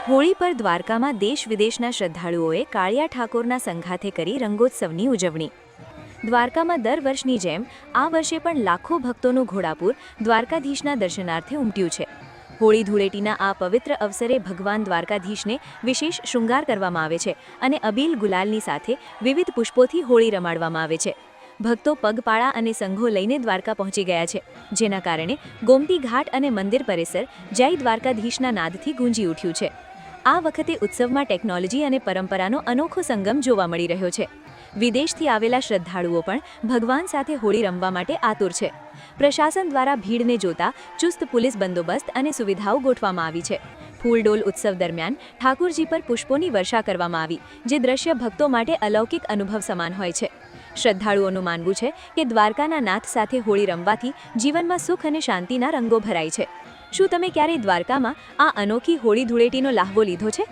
હોળી પર દ્વારકામાં દેશ વિદેશના શ્રદ્ધાળુઓએ કાળિયા ઠાકોરના સંઘાથે કરી રંગોત્સવની ઉજવણી। દ્વારકામાં દર વર્ષની જેમ આ વર્ષે પણ લાખો ભક્તોનું ઘોડાપુર દ્વારકાધીશના દર્શનાર્થે ઉમટ્યું છે। હોળી ધૂળેટીના આ પવિત્ર અવસરે ભગવાન દ્વારકાધીશને વિશેષ શૃંગાર કરવામાં આવે છે અને અબીલ ગુલાલની સાથે વિવિધ પુષ્પોથી હોળી રમાડવામાં આવે છે। ભક્તો પગપાળા અને સંઘો લઈને દ્વારકા પહોંચી ગયા છે, જેના કારણે ગોમતી ઘાટ અને મંદિર પરિસર જય દ્વારકાધીશના નાદથી ગુંજી ઉઠ્યું છે। આ વખતે ઉત્સવમાં ટેકનોલોજી અને પરંપરાનો અનોખો સંગમ જોવા મળી રહ્યો છે। વિદેશથી આવેલા શ્રદ્ધાળુઓ પણ ભગવાન સાથે હોળી રમવા માટે આતુર છે। પ્રશાસન દ્વારા ભીડને જોતા ચુસ્ત પોલીસ બંદોબસ્ત અને સુવિધાઓ ગોઠવવામાં આવી છે। ફૂલડોલ ઉત્સવ દરમિયાન ઠાકુરજી પર પુષ્પોની વર્ષા કરવામાં આવી, જે દ્રશ્ય ભક્તો માટે અલૌકિક અનુભવ સમાન હોય છે। શ્રદ્ધાળુઓનું માનવું છે કે દ્વારકાના નાથ સાથે હોળી રમવાથી જીવનમાં સુખ અને શાંતિના રંગો ભરાય છે। શું તમે ક્યારેય દ્વારકામાં આ અનોખી હોળી ધૂળેટીનો લાહવો લીધો છે?